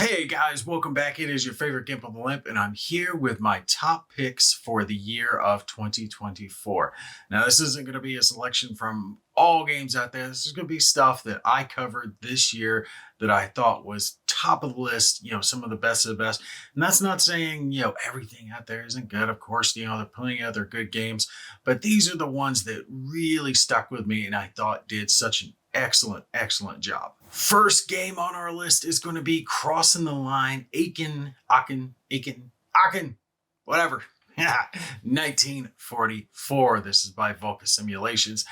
Hey guys, welcome back. It is your favorite Gimp on the Limp, and I'm here with my top picks for the year of 2024. Now, this isn't going to be a selection from all games out there. This is going to be stuff that I covered this year that I thought was top of the list, some of the best of the best. And that's not saying, everything out there isn't good. Of course, there are plenty of other good games, but these are the ones that really stuck with me and I thought did such an excellent job. First game on our list is going to be Crossing the Line, Aachen, whatever. 1944. This is by Volca Simulations.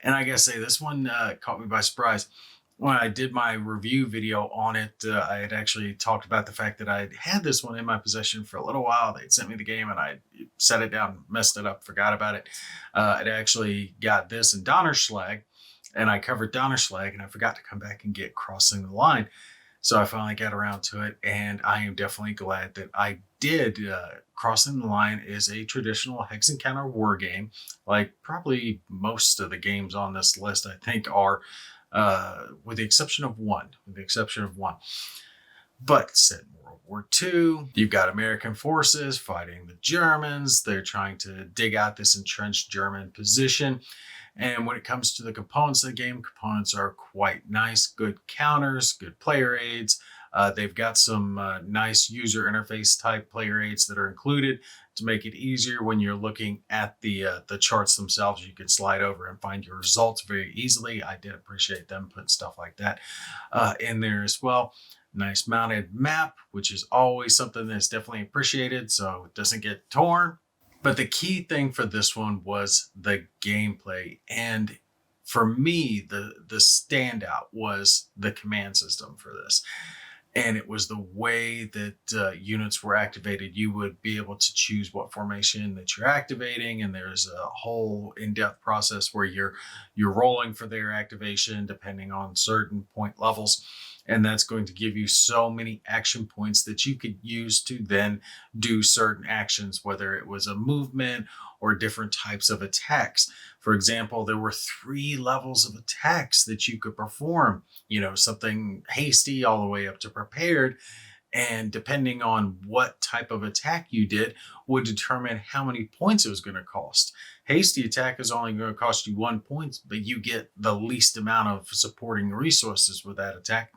And I gotta say, this one caught me by surprise. When I did my review video on it, I had actually talked about the fact that I had this one in my possession for a little while. They'd sent me the game and I set it down, messed it up, forgot about it. I'd actually got this in Donnerschlag. And I covered Donnerschlag, and I forgot to come back and get Crossing the Line. So I finally got around to it, and I am definitely glad that I did. Crossing the Line is a traditional hex encounter war game, like probably most of the games on this list, I think, are, with the exception of one. But set in World War II, you've got American forces fighting the Germans. They're trying to dig out this entrenched German position. And when it comes to the components of the game, components are quite nice, good counters, good player aids. They've got some nice user interface type player aids that are included to make it easier when you're looking at the charts themselves. You can slide over and find your results very easily. I did appreciate them putting stuff like that in there as well. Nice mounted map, which is always something that's definitely appreciated so it doesn't get torn. But the key thing for this one was the gameplay. And for me, the standout was the command system for this. And it was the way that units were activated. You would be able to choose what formation that you're activating. And there's a whole in-depth process where you're rolling for their activation depending on certain point levels. And that's going to give you so many action points that you could use to then do certain actions, whether it was a movement or different types of attacks. For example, there were 3 levels of attacks that you could perform, something hasty all the way up to prepared. And depending on what type of attack you did would determine how many points it was going to cost. Hasty attack is only going to cost you 1 point, but you get the least amount of supporting resources with that attack.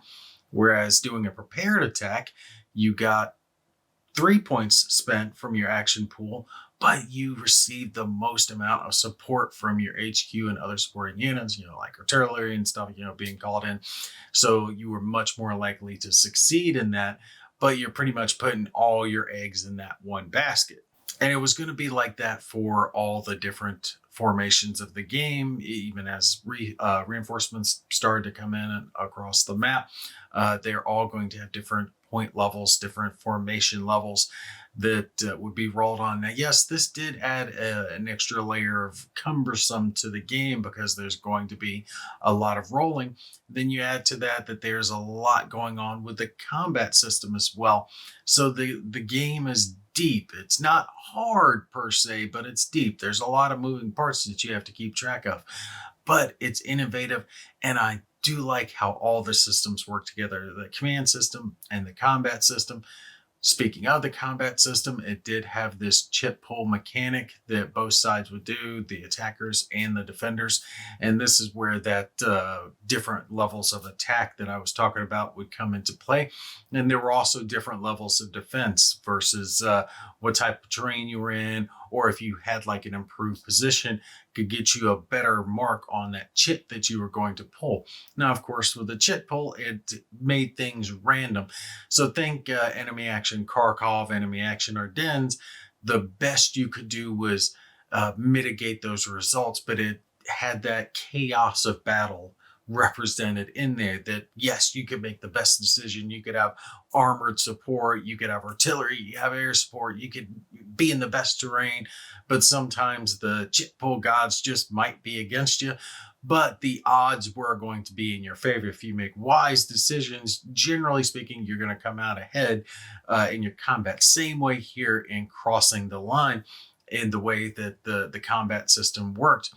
Whereas doing a prepared attack, you got 3 points spent from your action pool, but you received the most amount of support from your HQ and other supporting units, like artillery and stuff, being called in. So you were much more likely to succeed in that, but you're pretty much putting all your eggs in that one basket. And it was going to be like that for all the different formations of the game, even as reinforcements started to come in across the map. They're all going to have different point levels, different formation levels that would be rolled on. Now, yes, this did add an extra layer of cumbersome to the game because there's going to be a lot of rolling. Then you add to that there's a lot going on with the combat system as well. So the game is deep. It's not hard per se, but it's deep. There's a lot of moving parts that you have to keep track of, but it's innovative. And I do like how all the systems work together, the command system and the combat system. Speaking of the combat system, it did have this chip pull mechanic that both sides would do, the attackers and the defenders. And this is where that different levels of attack that I was talking about would come into play. And there were also different levels of defense versus what type of terrain you were in, or if you had like an improved position, could get you a better mark on that chit that you were going to pull. Now, of course, with the chit pull, it made things random. So think enemy action Kharkov, enemy action Ardennes. The best you could do was mitigate those results, but it had that chaos of battle represented in there that, yes, you could make the best decision. You could have armored support, you could have artillery, you have air support, you could be in the best terrain, but sometimes the chip pull gods just might be against you. But the odds were going to be in your favor. If you make wise decisions, generally speaking, you're going to come out ahead in your combat. Same way here in Crossing the Line, in the way that the combat system worked.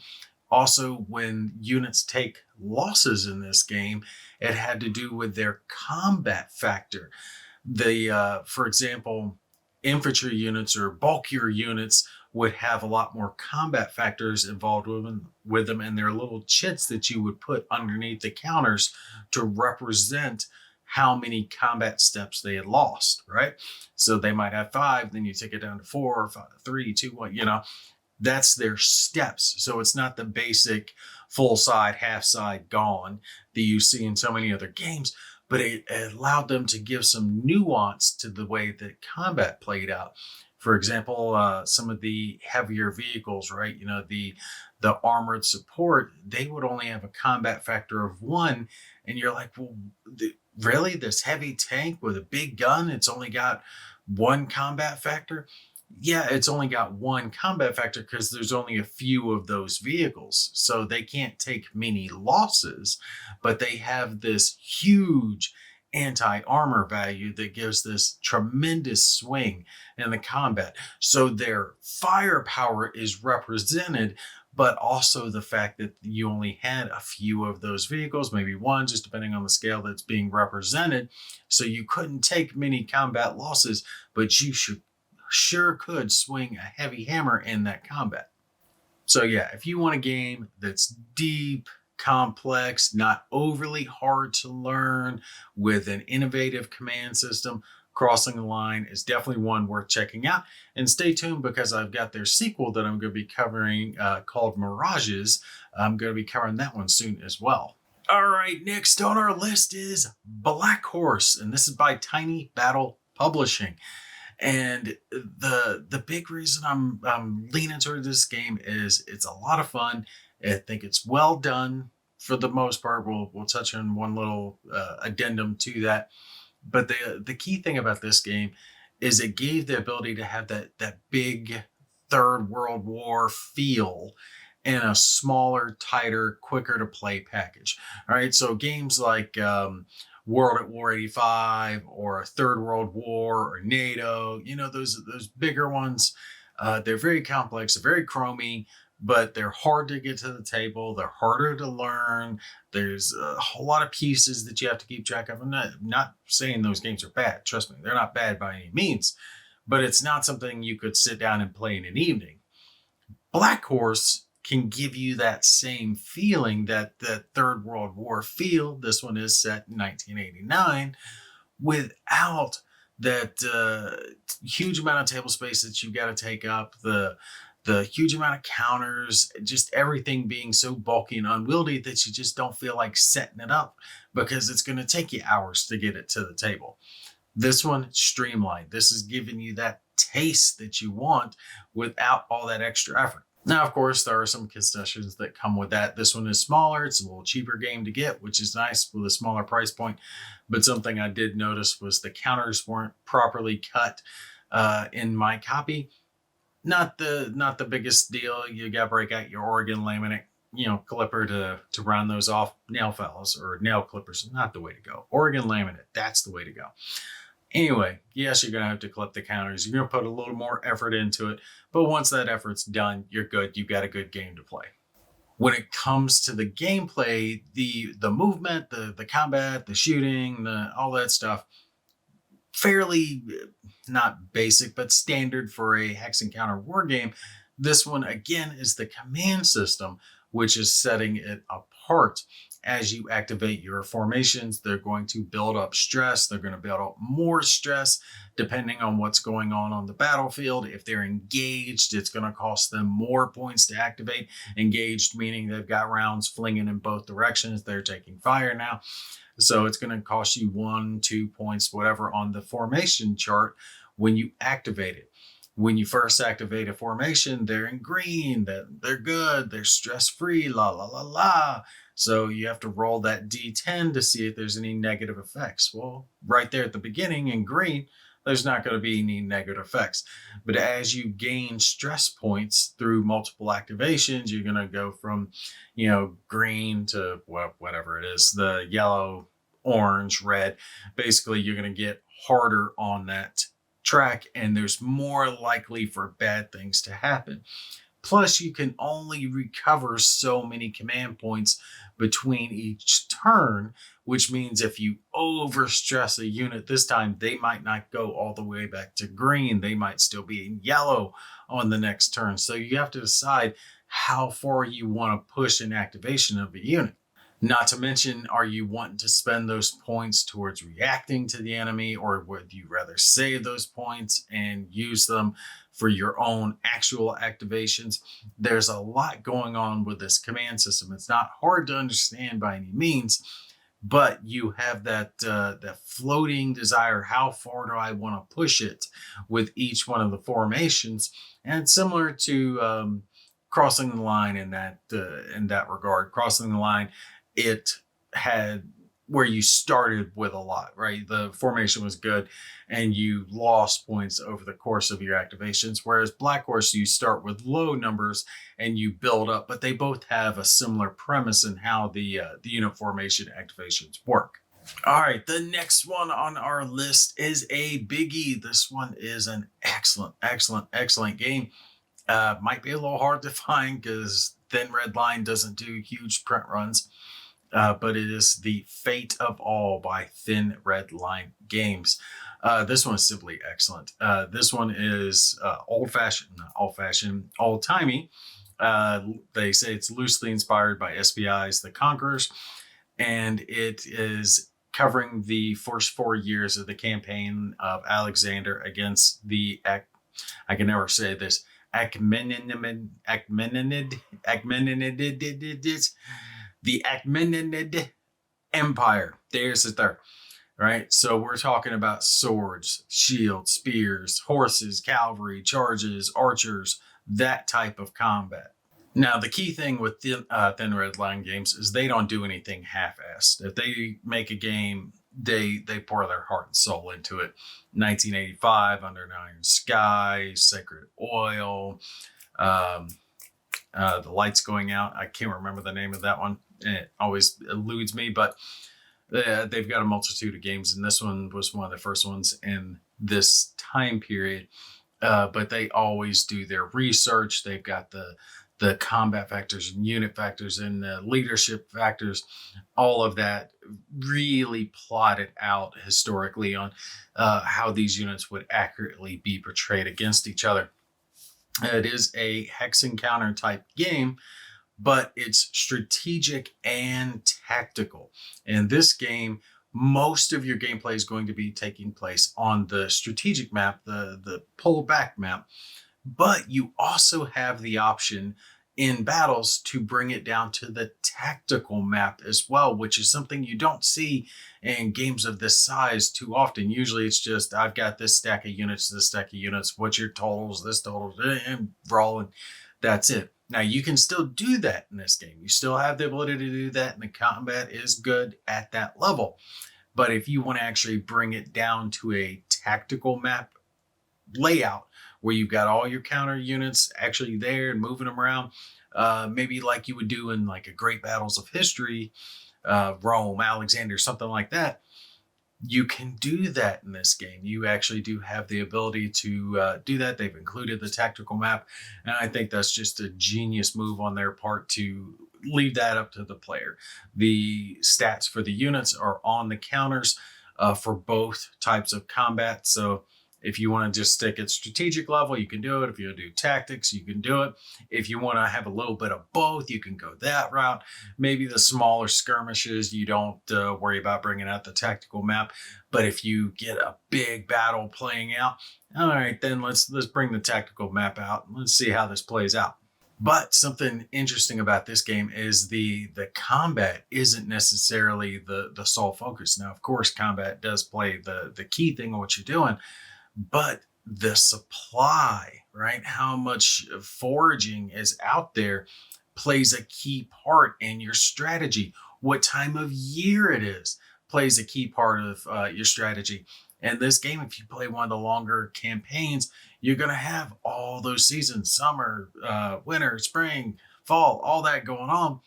Also, when units take losses in this game, it had to do with their combat factor. For example, infantry units or bulkier units would have a lot more combat factors involved with them, and they're little chits that you would put underneath the counters to represent how many combat steps they had lost, right? So they might have 5, then you take it down to 4, 5, 3, 2, 1, that's their steps. So it's not the basic full side, half side gone that you see in so many other games, but it allowed them to give some nuance to the way that combat played out. For example, some of the heavier vehicles, right? The armored support, they would only have a combat factor of 1, and you're like, well, really, this heavy tank with a big gun, it's only got 1 combat factor? Yeah, it's only got 1 combat factor because there's only a few of those vehicles. So they can't take many losses, but they have this huge anti-armor value that gives this tremendous swing in the combat. So their firepower is represented, but also the fact that you only had a few of those vehicles, maybe 1, just depending on the scale that's being represented. So you couldn't take many combat losses, but you sure could swing a heavy hammer in that combat. So yeah, if you want a game that's deep, complex, not overly hard to learn, with an innovative command system, Crossing the Line is definitely one worth checking out. And stay tuned, because I've got their sequel that I'm going to be covering called Mirages. I'm going to be covering that one soon as well. All right, next on our list is Black Horse, and this is by Tiny Battle Publishing. And the big reason I'm leaning toward this game is it's a lot of fun. I think it's well done for the most part. We'll touch on one little addendum to that. But the key thing about this game is it gave the ability to have that big Third World War feel in a smaller, tighter, quicker to play package. All right, so games like World at War 85 or Third World War or NATO, those bigger ones, they're very complex, they're very chromy, but they're hard to get to the table. They're harder to learn. There's a whole lot of pieces that you have to keep track of. I'm not saying those games are bad. Trust me, they're not bad by any means, but it's not something you could sit down and play in an evening. Black Horse can give you that same feeling, that Third World War feel. This one is set in 1989 without that huge amount of table space that you've got to take up, the huge amount of counters, just everything being so bulky and unwieldy that you just don't feel like setting it up, because it's going to take you hours to get it to the table. This one, streamlined. This is giving you that taste that you want without all that extra effort. Now, of course, there are some concessions that come with that. This one is smaller. It's a little cheaper game to get, which is nice with a smaller price point. But something I did notice was the counters weren't properly cut in my copy. Not the biggest deal. You got to break out your Oregon laminate, clipper to round those off. Nail files or nail clippers, not the way to go. Oregon laminate, that's the way to go. Anyway, yes, you're going to have to clip the counters. You're going to put a little more effort into it. But once that effort's done, you're good. You've got a good game to play. When it comes to the gameplay, the movement, the combat, the shooting, all that stuff, fairly not basic, but standard for a hex encounter war game. This one, again, is the command system, which is setting it apart. As you activate your formations, they're going to build up stress. They're going to build up more stress depending on what's going on the battlefield. If they're engaged, it's going to cost them more points to activate. Engaged meaning they've got rounds flinging in both directions. They're taking fire now. So it's going to cost you 1, 2 points, whatever, on the formation chart when you activate it. When you first activate a formation, they're in green, they're good, they're stress-free, la, la, la, la. So you have to roll that D10 to see if there's any negative effects. Well, right there at the beginning in green, there's not going to be any negative effects. But as you gain stress points through multiple activations, you're going to go from, green to whatever it is, the yellow, orange, red. Basically, you're going to get harder on that track, and there's more likely for bad things to happen. Plus, you can only recover so many command points between each turn, which means if you overstress a unit this time, they might not go all the way back to green. They might still be in yellow on the next turn. So you have to decide how far you want to push an activation of a unit. Not to mention, are you wanting to spend those points towards reacting to the enemy, or would you rather save those points and use them for your own actual activations? There's a lot going on with this command system. It's not hard to understand by any means, but you have that floating desire. How far do I want to push it with each one of the formations? And it's similar to crossing the line in that regard. Crossing the line, it had where you started with a lot, right? The formation was good and you lost points over the course of your activations. Whereas Black Horse, you start with low numbers and you build up, but they both have a similar premise in how the unit formation activations work. All right, the next one on our list is a biggie. This one is an excellent game. Might be a little hard to find because Thin Red Line doesn't do huge print runs. But it is The Fate of All by Thin Red Line Games. This one is simply excellent. This one is old-timey. They say it's loosely inspired by SPI's The Conquerors, and it is covering the first 4 years of the campaign of Alexander against the, I can never say this, the Achaemenid Empire. There's the third, right? So we're talking about swords, shields, spears, horses, cavalry, charges, archers, that type of combat. Now, the key thing with Thin Red Line Games is they don't do anything half-assed. If they make a game, they pour their heart and soul into it. 1985, Under an Iron Sky, Sacred Oil, The Lights Going Out. I can't remember the name of that one. It always eludes me, but they've got a multitude of games, and this one was one of the first ones in this time period. But they always do their research. They've got the combat factors and unit factors and the leadership factors, all of that really plotted out historically on how these units would accurately be portrayed against each other. It is a hex encounter type game, but it's strategic and tactical. In this game, most of your gameplay is going to be taking place on the strategic map, the pull back map, but you also have the option in battles to bring it down to the tactical map as well, which is something you don't see in games of this size too often. Usually it's just, I've got this stack of units, what's your totals, this totals, and roll, and that's it. Now, you can still do that in this game. You still have the ability to do that, and the combat is good at that level. But if you want to actually bring it down to a tactical map layout, where you've got all your counter units actually there and moving them around, maybe like you would do in like a Great Battles of History, Rome, Alexander, something like that, you can do that in this game. You actually do have the ability to do that. They've included the tactical map, and I think that's just a genius move on their part to leave that up to the player. The stats for the units are on the counters for both types of combat. So if you want to just stick at strategic level, you can do it. If you do tactics, you can do it. If you want to have a little bit of both, you can go that route. Maybe the smaller skirmishes, you don't worry about bringing out the tactical map. But if you get a big battle playing out, all right, then let's bring the tactical map out. Let's see how this plays out. But something interesting about this game is the combat isn't necessarily the sole focus. Now, of course, combat does play the key thing of what you're doing, but the supply, right? How much foraging is out there plays a key part in your strategy. What time of year it is plays a key part of your strategy. And this game, if you play one of the longer campaigns, you're going to have all those seasons, summer, winter, spring, fall, all that going on.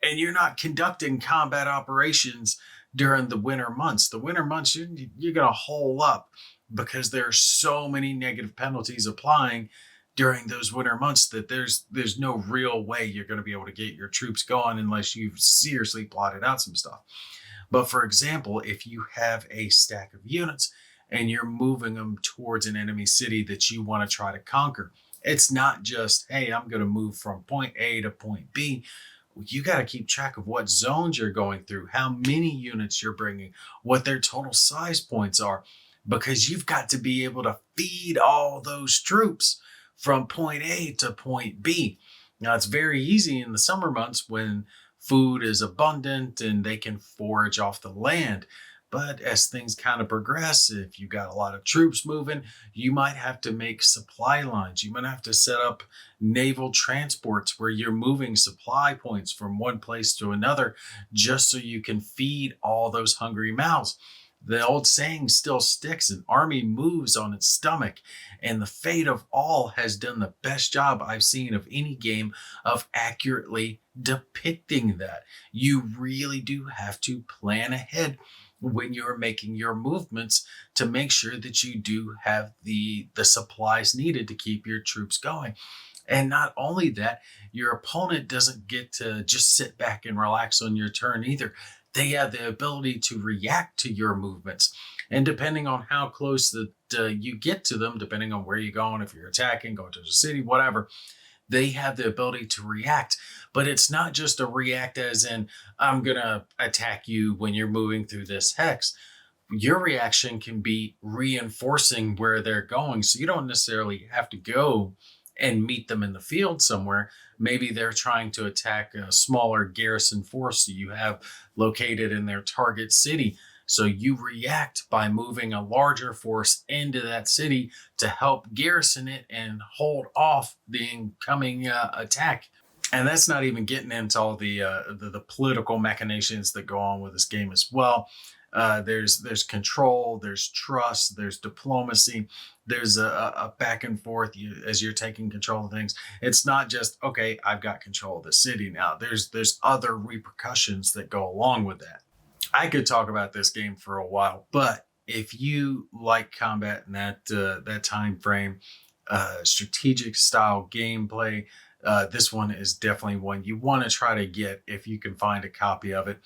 And you're not conducting combat operations during the winter months. The winter months, you're going to hole up because there are so many negative penalties applying during those winter months that there's no real way you're going to be able to get your troops going unless you've seriously plotted out some stuff. But for example, if you have a stack of units and you're moving them towards an enemy city that you want to try to conquer, it's not just, hey, I'm going to move from point A to point B. You got to keep track of what zones you're going through, how many units you're bringing, what their total size points are, because you've got to be able to feed all those troops from point A to point B. Now, it's very easy in the summer months when food is abundant and they can forage off the land. But as things kind of progress, if you got a lot of troops moving, you might have to make supply lines. You might have to set up naval transports where you're moving supply points from one place to another just so you can feed all those hungry mouths. The old saying still sticks: an army moves on its stomach. And the Fate of All has done the best job I've seen of any game of accurately depicting that. You really do have to plan ahead when you're making your movements to make sure that you do have the supplies needed to keep your troops going. And not only that, your opponent doesn't get to just sit back and relax on your turn either. They have the ability to react to your movements. And depending on how close that you get to them, depending on where you're going, if you're attacking, going to the city, whatever, they have the ability to react. But it's not just a react as in, I'm going to attack you when you're moving through this hex. Your reaction can be reinforcing where they're going. So you don't necessarily have to go and meet them in the field somewhere. Maybe they're trying to attack a smaller garrison force that you have located in their target city. So you react by moving a larger force into that city to help garrison it and hold off the incoming attack. And that's not even getting into all the political machinations that go on with this game as well. There's control, there's trust, there's diplomacy, there's a back and forth as you're taking control of things. It's not just, okay, I've got control of the city now. There's other repercussions that go along with that. I could talk about this game for a while, but if you like combat in that time frame, strategic style gameplay, this one is definitely one you want to try to get if you can find a copy of it.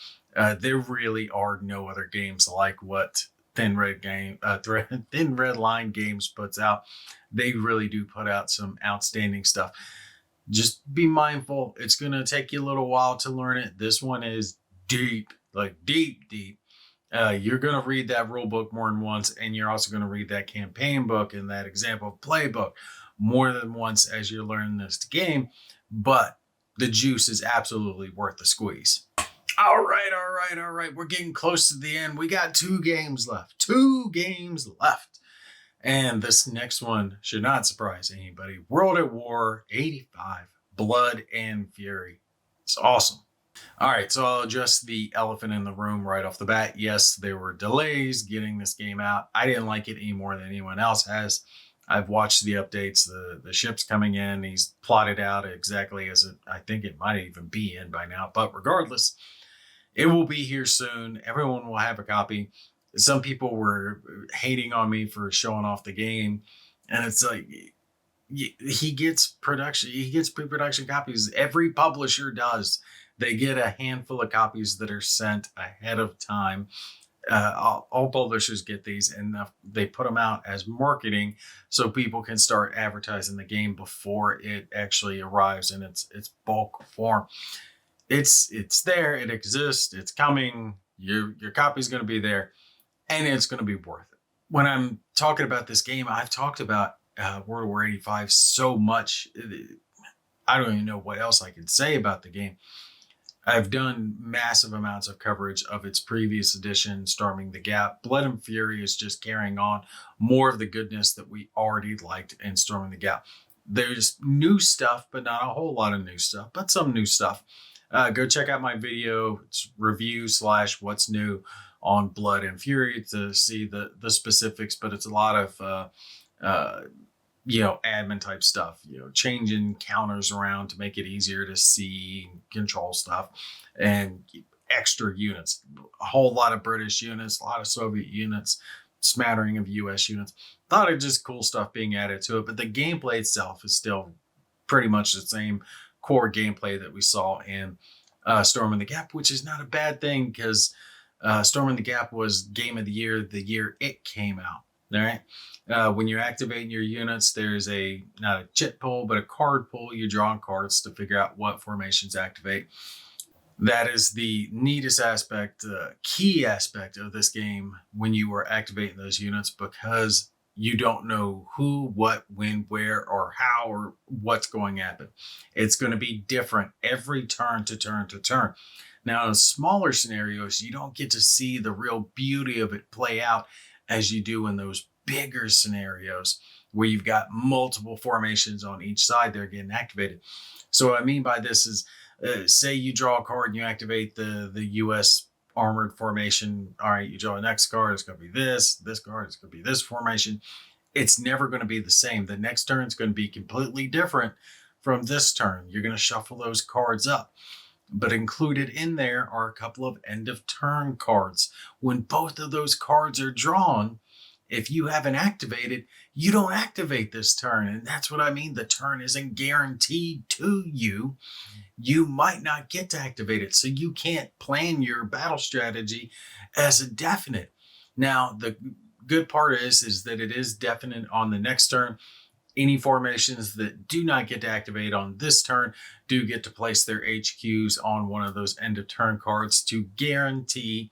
There really are no other games like what Thin Red Line Games puts out. They really do put out some outstanding stuff. Just be mindful. It's going to take you a little while to learn it. This one is deep, like deep. You're going to read that rule book more than once, and you're also going to read that campaign book and that example playbook more than once as you're learning this game. But the juice is absolutely worth the squeeze. All right. We're getting close to the end. We got 2 games left. 2 games left. And this next one should not surprise anybody. World at War 85, Blood and Fury. It's awesome. All right, so I'll address the elephant in the room right off the bat. Yes, there were delays getting this game out. I didn't like it any more than anyone else has. I've watched the updates, the ship's coming in. He's plotted out exactly as I think it might even be in by now. But regardless, it will be here soon. Everyone will have a copy. Some people were hating on me for showing off the game. And it's like, he gets pre-production copies. Every publisher does. They get a handful of copies that are sent ahead of time. All publishers get these, and they put them out as marketing so people can start advertising the game before it actually arrives in its bulk form. It's there, it exists, it's coming. Your copy's going to be there, and it's going to be worth it. When I'm talking about this game, I've talked about World War 85 so much. I don't even know what else I can say about the game. I've done massive amounts of coverage of its previous edition, Storming the Gap. Blood and Fury is just carrying on more of the goodness that we already liked in Storming the Gap. There's new stuff, but not a whole lot of new stuff, but some new stuff. Go check out my video. It's review/what's new on Blood and Fury to see the specifics, but it's a lot of admin type stuff, changing counters around to make it easier to see and control stuff, and extra units, a whole lot of British units, a lot of Soviet units, smattering of US units. A lot of just cool stuff being added to it, but the gameplay itself is still pretty much the same core gameplay that we saw in Storm in the Gap, which is not a bad thing because Storm in the Gap was Game of the year it came out. All right. When you're activating your units, there's not a chit pull, but a card pull. You're drawing cards to figure out what formations activate. That is the neatest aspect, key aspect of this game when you are activating those units, because you don't know who, what, when, where, or how, or what's going to happen. It's going to be different every turn to turn to turn. Now, in smaller scenarios, you don't get to see the real beauty of it play out as you do in those bigger scenarios where you've got multiple formations on each side that are getting activated. So what I mean by this is, say you draw a card and you activate the US armored formation. All right, you draw the next card, it's going to be this card, it's going to be this formation. It's never going to be the same. The next turn is going to be completely different from this turn. You're going to shuffle those cards up. But included in there are a couple of end of turn cards. When both of those cards are drawn, if you haven't activated, you don't activate this turn. And that's what I mean. The turn isn't guaranteed to you. You might not get to activate it. So you can't plan your battle strategy as a definite. Now, the good part is that it is definite on the next turn. Any formations that do not get to activate on this turn do get to place their HQs on one of those end of turn cards to guarantee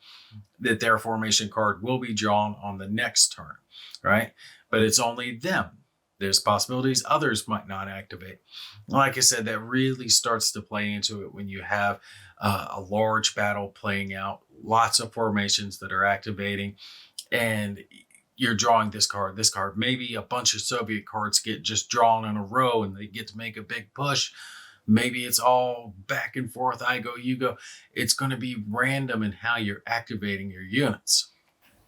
that their formation card will be drawn on the next turn, right? But it's only them. There's possibilities others might not activate. Like I said, that really starts to play into it when you have a large battle playing out, lots of formations that are activating, and you're drawing this card. Maybe a bunch of Soviet cards get just drawn in a row and they get to make a big push. Maybe it's all back and forth, I go, you go. It's going to be random in how you're activating your units.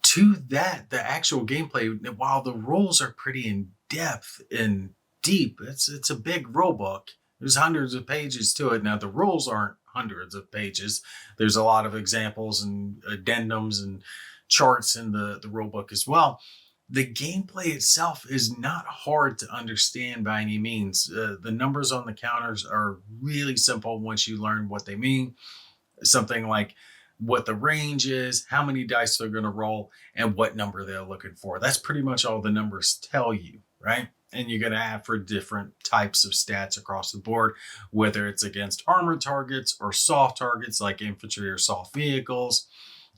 To that, the actual gameplay, while the rules are pretty in-depth and deep, it's a big rule book. There's hundreds of pages to it. Now, the rules aren't hundreds of pages. There's a lot of examples and addendums and charts in the rule book as well. The gameplay itself is not hard to understand by any means. The numbers on the counters are really simple once you learn what they mean. Something like what the range is, how many dice they're going to roll, and what number they're looking for. That's pretty much all the numbers tell you, right? And you're going to have for different types of stats across the board, whether it's against armored targets or soft targets like infantry or soft vehicles,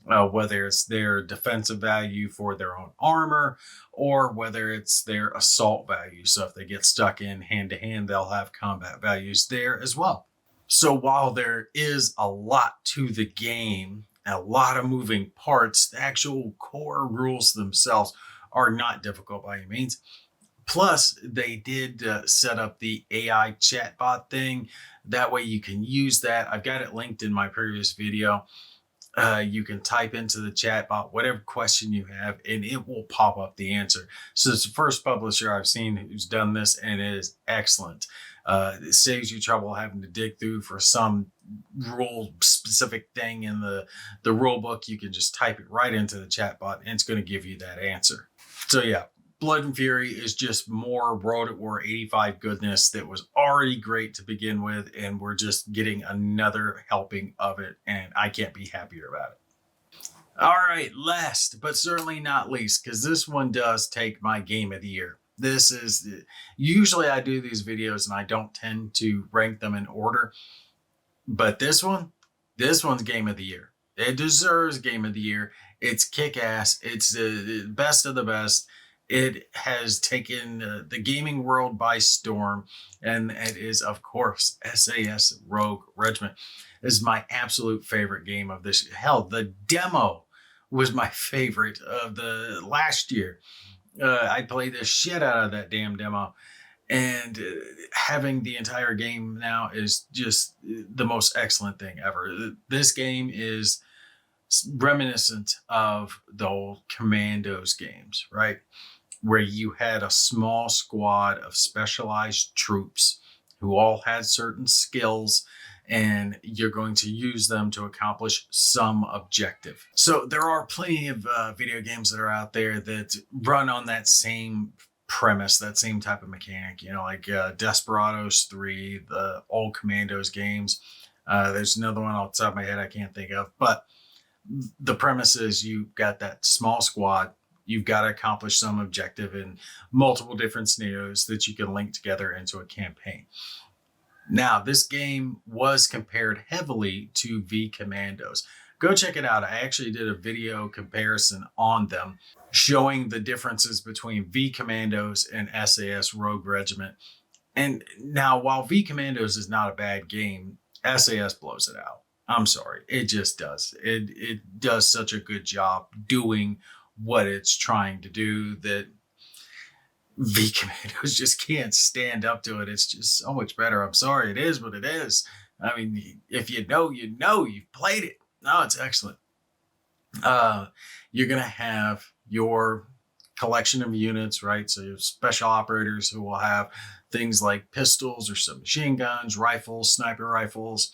whether it's their defensive value for their own armor, or whether it's their assault value. So if they get stuck in hand-to-hand, they'll have combat values there as well. So while there is a lot to the game, a lot of moving parts, the actual core rules themselves are not difficult by any means. Plus, they did set up the AI chatbot thing. That way you can use that. I've got it linked in my previous video. You can type into the chatbot whatever question you have, and it will pop up the answer. So it's the first publisher I've seen who's done this, and it is excellent. It saves you trouble having to dig through for some rule-specific thing in the rule book. You can just type it right into the chatbot, and it's going to give you that answer. So yeah, Blood and Fury is just more World at War 85 goodness that was already great to begin with, and we're just getting another helping of it, and I can't be happier about it. All right, last but certainly not least, because this one does take my game of the year. This is, usually I do these videos and I don't tend to rank them in order, but this one's game of the year. It deserves game of the year. It's kick-ass. It's the best of the best. It has taken the gaming world by storm, and it is, of course, SAS Rogue Regiment. This is my absolute favorite game of this. Hell, the demo was my favorite of the last year. I played the shit out of that damn demo, and having the entire game now is just the most excellent thing ever. This game is reminiscent of the old Commandos games, right? Where you had a small squad of specialized troops who all had certain skills, and you're going to use them to accomplish some objective. So there are plenty of video games that are out there that run on that same premise, that same type of mechanic, like Desperados 3, the old Commandos games. There's another one off the top of my head I can't think of, but the premise is you've got that small squad. You've got to accomplish some objective in multiple different scenarios that you can link together into a campaign. Now, this game was compared heavily to V Commandos. Go check it out. I actually did a video comparison on them, showing the differences between V Commandos and SAS Rogue Regiment. And now, while V Commandos is not a bad game, SAS blows it out. I'm sorry, it just does. It does such a good job doing what it's trying to do that V Commandos just can't stand up to it. It's just so much better. I'm sorry, it is what it is. I mean, if you know, you've played it. No, it's excellent. You're going to have your collection of units, right? So you have special operators who will have things like pistols or submachine guns, rifles, sniper rifles.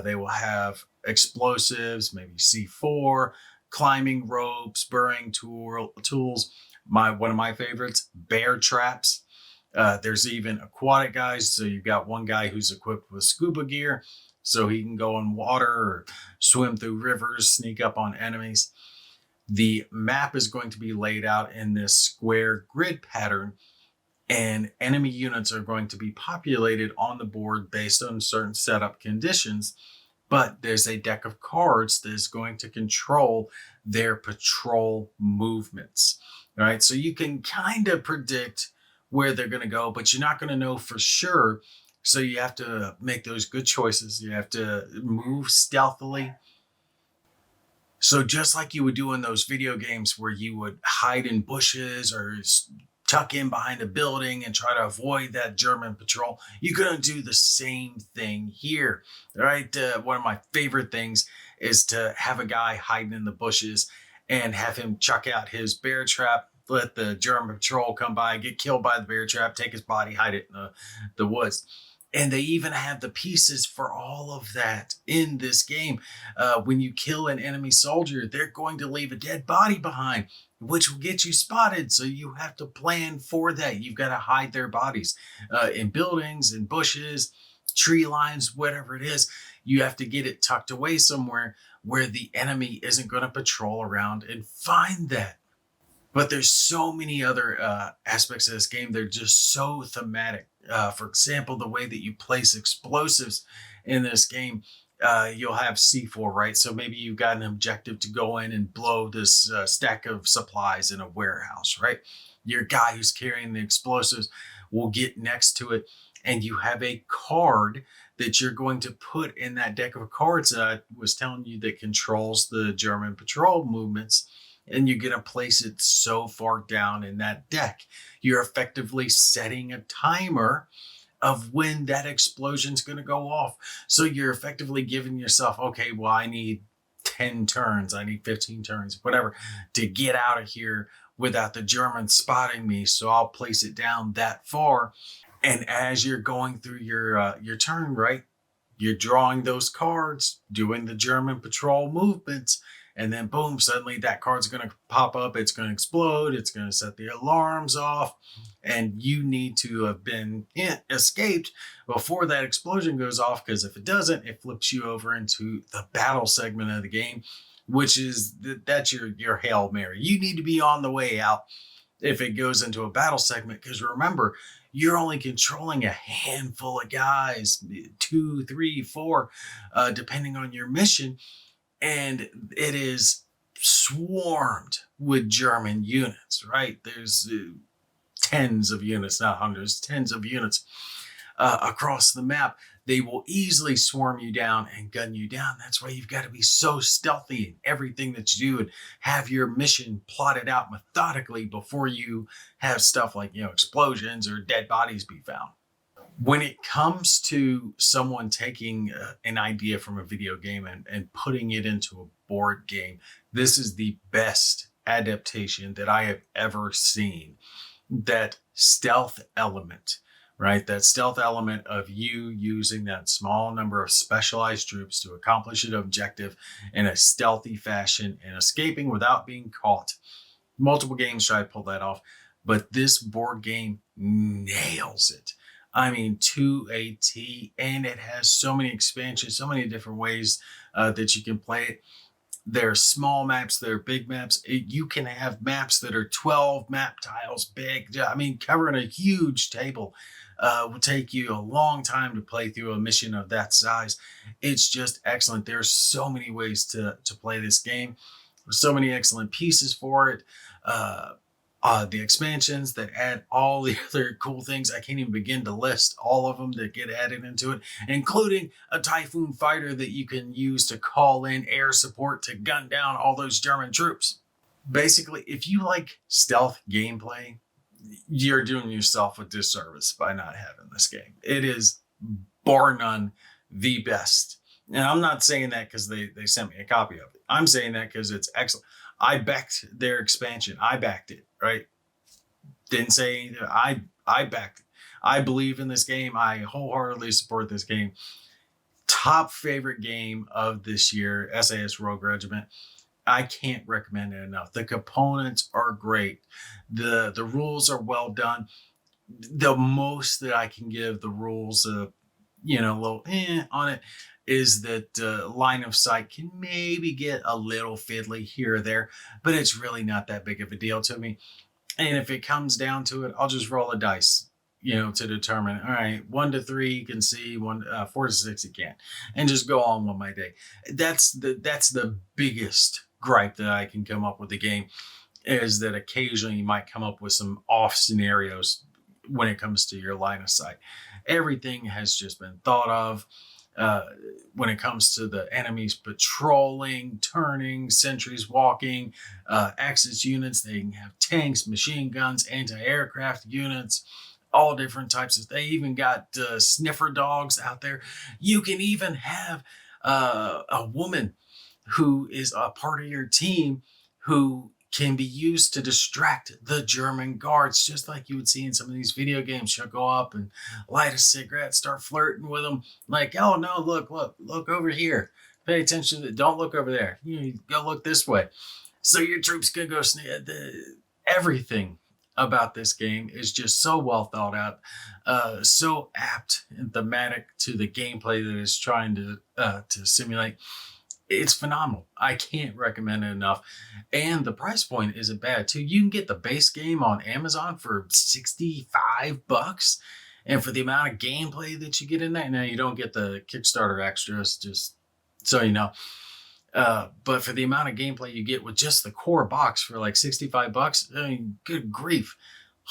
They will have explosives, maybe C4, climbing ropes, burrowing tools. One of my favorites, bear traps. There's even aquatic guys. So you've got one guy who's equipped with scuba gear, so he can go in water or swim through rivers, sneak up on enemies. The map is going to be laid out in this square grid pattern, and enemy units are going to be populated on the board based on certain setup conditions. But there's a deck of cards that is going to control their patrol movements. All right, so you can kind of predict where they're going to go, but you're not going to know for sure. So you have to make those good choices. You have to move stealthily. So just like you would do in those video games where you would hide in bushes or tuck in behind a building and try to avoid that German patrol, you're going to do the same thing here. All right. One of my favorite things is to have a guy hiding in the bushes and have him chuck out his bear trap, let the German patrol come by, get killed by the bear trap, take his body, hide it in the woods. And they even have the pieces for all of that in this game. When you kill an enemy soldier, they're going to leave a dead body behind, which will get you spotted. So you have to plan for that. You've got to hide their bodies in buildings, in bushes, tree lines, whatever it is. You have to get it tucked away somewhere where the enemy isn't going to patrol around and find that. But there's so many other aspects of this game. They're just so thematic. For example, the way that you place explosives in this game, you'll have C4, right? So maybe you've got an objective to go in and blow this stack of supplies in a warehouse, right? Your guy who's carrying the explosives will get next to it, and you have a card that you're going to put in that deck of cards that I was telling you that controls the German patrol movements. And you're going to place it so far down in that deck. You're effectively setting a timer of when that explosion's going to go off. So you're effectively giving yourself, okay, well, I need 10 turns, I need 15 turns, whatever, to get out of here without the Germans spotting me. So I'll place it down that far. And as you're going through your turn, right, you're drawing those cards, doing the German patrol movements. And then boom, suddenly that card's going to pop up. It's going to explode. It's going to set the alarms off. And you need to have been escaped before that explosion goes off. Because if it doesn't, it flips you over into the battle segment of the game, which is that's your Hail Mary. You need to be on the way out if it goes into a battle segment. Because remember, you're only controlling a handful of guys, 2, 3, 4, depending on your mission. And it is swarmed with German units, right? There's tens of units, not hundreds, tens of units across the map. They will easily swarm you down and gun you down. That's why you've got to be so stealthy in everything that you do and have your mission plotted out methodically before you have stuff like, explosions or dead bodies be found. When it comes to someone taking an idea from a video game and putting it into a board game, this is the best adaptation that I have ever seen. That stealth element right? That stealth element of you using that small number of specialized troops to accomplish an objective in a stealthy fashion and escaping without being caught. Multiple games try to pull that off, but this board game nails it. I mean, to a T, and it has so many expansions, so many different ways that you can play it. There are small maps, there are big maps. You can have maps that are 12 map tiles big. I mean, covering a huge table will take you a long time to play through a mission of that size. It's just excellent. There's so many ways to play this game. There's so many excellent pieces for it. Uh, the expansions that add all the other cool things. I can't even begin to list all of them that get added into it, including a Typhoon fighter that you can use to call in air support to gun down all those German troops. Basically, if you like stealth gameplay, you're doing yourself a disservice by not having this game. It is, bar none, the best. And I'm not saying that because they sent me a copy of it. I'm saying that because it's excellent. I backed their expansion. I backed it, right? Didn't say anything. I backed it. I believe in this game. I wholeheartedly support this game. Top favorite game of this year, SAS Rogue Regiment. I can't recommend it enough. The components are great. The rules are well done. The most that I can give the rules a little on it is that line of sight can maybe get a little fiddly here or there, but it's really not that big of a deal to me. And if it comes down to it, I'll just roll a dice, to determine, all right, 1 to 3 you can see, 4 to 6 you can't, and just go on with my day. That's the biggest gripe that I can come up with the game, is that occasionally you might come up with some off scenarios when it comes to your line of sight. Everything has just been thought of. When it comes to the enemies patrolling, turning, sentries walking, Axis units, they can have tanks, machine guns, anti-aircraft units, all different types of. They even got sniffer dogs out there. You can even have a woman who is a part of your team who can be used to distract the German guards, just like you would see in some of these video games. She'll go up and light a cigarette, start flirting with them, like, oh no, look over here. Pay attention to, don't look over there. You go look this way. So your troops can go everything about this game is just so well thought out, so apt and thematic to the gameplay that it's trying to simulate. It's phenomenal. I can't recommend it enough. And the price point isn't bad too. You can get the base game on Amazon for $65. And for the amount of gameplay that you get in that, now you don't get the Kickstarter extras, just so you know. But for the amount of gameplay you get with just the core box for like $65, I mean, good grief.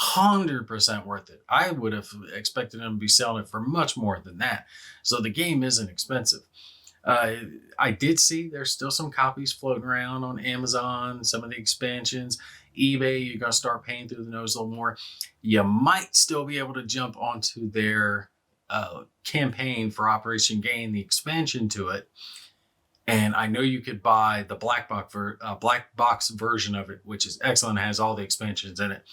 100% worth it. I would have expected them to be selling it for much more than that. So the game isn't expensive. I did see there's still some copies floating around on Amazon, some of the expansions. eBay, you're going to start paying through the nose a little more. You might still be able to jump onto their campaign for Operation Gain, the expansion to it. And I know you could buy the black box version of it, which is excellent. It has all the expansions in it.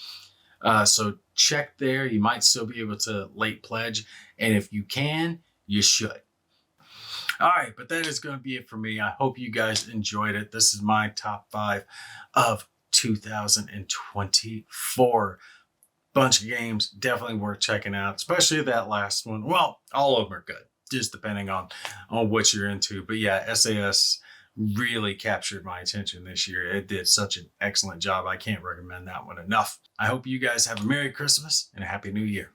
So check there. You might still be able to late pledge. And if you can, you should. All right, but that is going to be it for me. I hope you guys enjoyed it. This is my top 5 of 2024. Bunch of games, definitely worth checking out, especially that last one. Well, all of them are good, just depending on what you're into. But yeah, SAS really captured my attention this year. It did such an excellent job. I can't recommend that one enough. I hope you guys have a Merry Christmas and a Happy New Year.